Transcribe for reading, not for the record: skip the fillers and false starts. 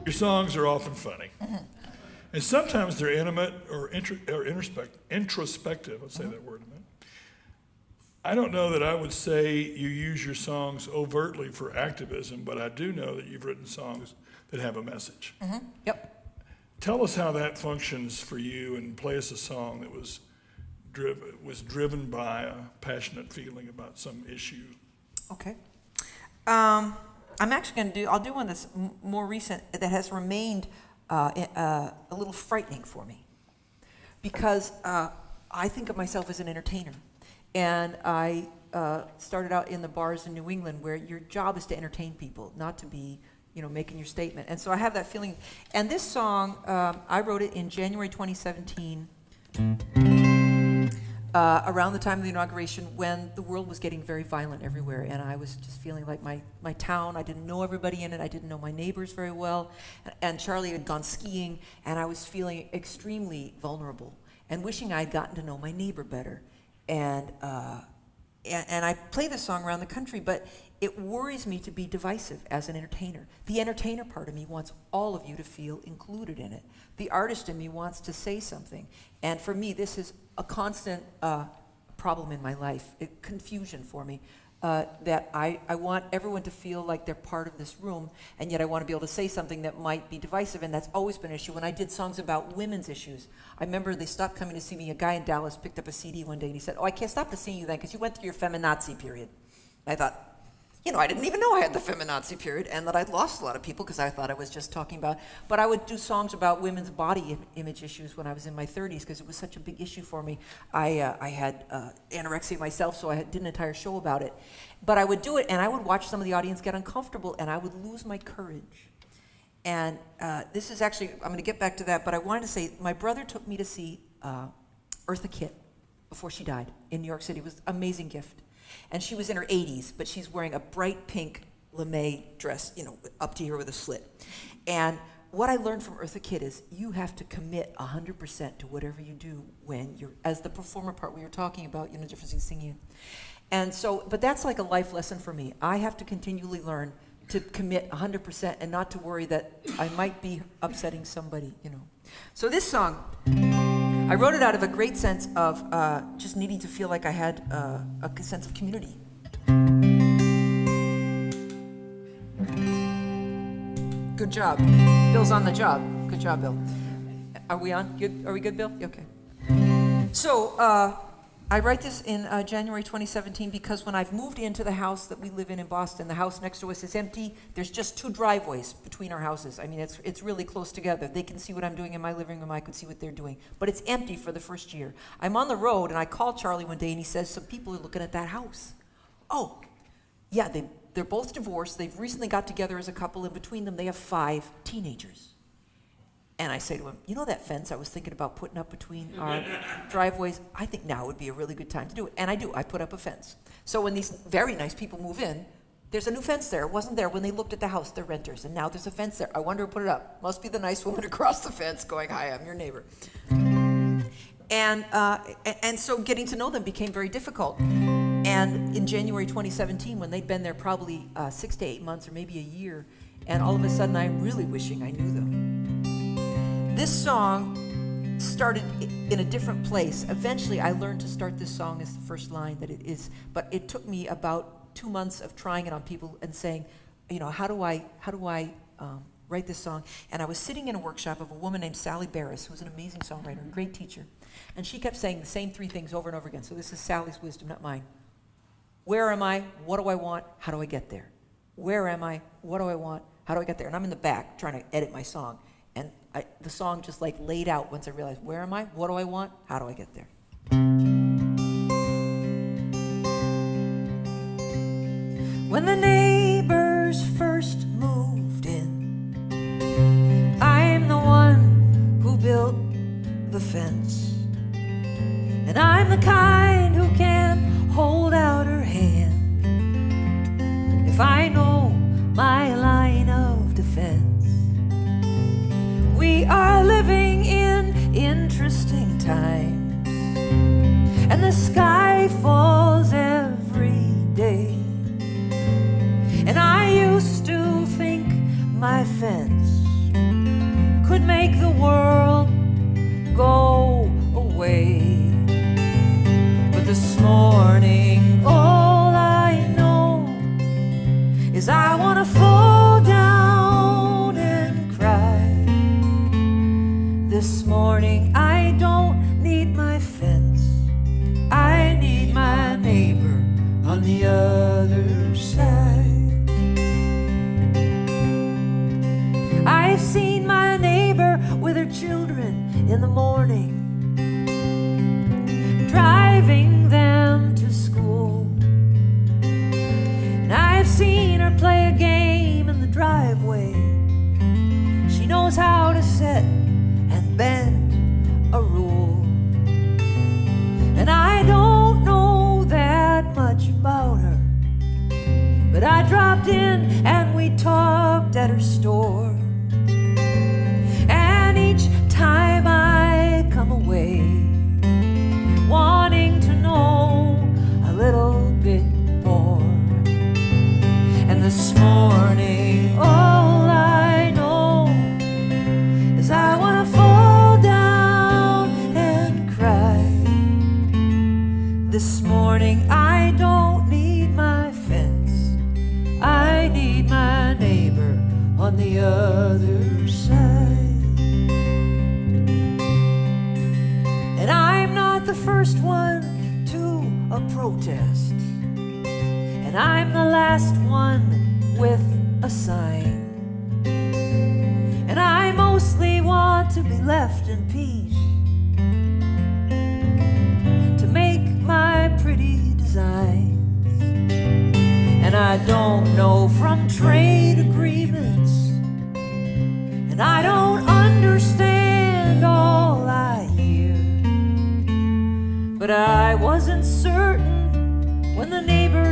Your songs are often funny. And sometimes they're intimate or introspective. Let's say that word a minute. I don't know that I would say you use your songs overtly for activism, but I do know that you've written songs that have a message. Yep. Tell us how that functions for you, and play us a song that was driven by a passionate feeling about some issue. Okay. I'm actually I'll do one that's more recent that has remained a little frightening for me, because I think of myself as an entertainer, and I started out in the bars in New England where your job is to entertain people, not to be, making your statement. And so I have that feeling. And this song, I wrote it in January 2017, around the time of the inauguration, when the world was getting very violent everywhere, and I was just feeling like my town, I didn't know everybody in it, I didn't know my neighbors very well, and Charlie had gone skiing, and I was feeling extremely vulnerable and wishing I'd gotten to know my neighbor better. And I play this song around the country, but it worries me to be divisive as an entertainer. The entertainer part of me wants all of you to feel included in it. The artist in me wants to say something. And for me, this is a constant problem in my life, confusion for me, that I want everyone to feel like they're part of this room, and yet I want to be able to say something that might be divisive, and that's always been an issue. When I did songs about women's issues, I remember they stopped coming to see me. A guy in Dallas picked up a CD one day, and he said, "Oh, I can't stop to see you then, because you went through your feminazi period." And I thought, I didn't even know I had the feminazi period, and that I'd lost a lot of people because I thought I was just talking about, but I would do songs about women's body image issues when I was in my 30s, because it was such a big issue for me. I had anorexia myself, so I did an entire show about it. But I would do it, and I would watch some of the audience get uncomfortable, and I would lose my courage. And this is actually, I'm going to get back to that, but I wanted to say, my brother took me to see Eartha Kitt before she died in New York City. It was an amazing gift. And she was in her 80s, but she's wearing a bright pink lame dress, up to here with a slit. And what I learned from Eartha Kitt is you have to commit 100% to whatever you do when you're, as the performer part we were talking about, the difference between singing. And so, but that's like a life lesson for me. I have to continually learn to commit 100% and not to worry that I might be upsetting somebody, So this song, I wrote it out of a great sense of just needing to feel like I had a sense of community. Good job. Bill's on the job. Good job, Bill. Are we on? Good? Are we good, Bill? Okay. So I write this in January 2017 because when I've moved into the house that we live in Boston, the house next to us is empty. There's just 2 driveways between our houses. I mean, it's really close together. They can see what I'm doing in my living room. I could see what they're doing. But it's empty for the first year. I'm on the road, and I called Charlie one day, and he says, some people are looking at that house. Oh, yeah, they're both divorced. They've recently got together as a couple, and between them, they have 5 teenagers. And I say to him, that fence I was thinking about putting up between our driveways, I think now would be a really good time to do it. And I do. I put up a fence. So when these very nice people move in, there's a new fence there. It wasn't there when they looked at the house. They're renters. And now there's a fence there. I wonder who put it up. Must be the nice woman across the fence going, "Hi, I'm your neighbor." And so getting to know them became very difficult. And in January 2017, when they'd been there probably 6 to 8 months or maybe a year, and all of a sudden I'm really wishing I knew them. This song started in a different place. Eventually, I learned to start this song as the first line that it is, but it took me about 2 months of trying it on people and saying, how do I write this song? And I was sitting in a workshop of a woman named Sally Barris, who's an amazing songwriter, a great teacher, and she kept saying the same 3 things over and over again. So this is Sally's wisdom, not mine. Where am I? What do I want? How do I get there? Where am I? What do I want? How do I get there? And I'm in the back trying to edit my song. And the song just laid out once I realized, where am I? What do I want? How do I get there? When the neighbors first moved in, I'm the one who built the fence. And I'm the kind who can hold out her hand if I know my line of defense. We are living in interesting times, morning I don't need my fence. I need my neighbor on the other side. I've seen my neighbor with her children in the morning, driving them to school. And I've seen her play a game in the driveway. She knows how to set and bend a rule. And I don't know that much about her, but I dropped in and we talked at her store. And each time I come away wanting to know a little bit more. And this morning all I know is I want to fall down and cry. This morning I don't need my fence. I need my neighbor on the other side. And I'm not the first one to a protest, and I'm the last one with a sign. And I mostly want to be left in peace, to make my pretty designs. And I don't know from trade agreements, and I don't understand all I hear. But I wasn't certain when the neighbor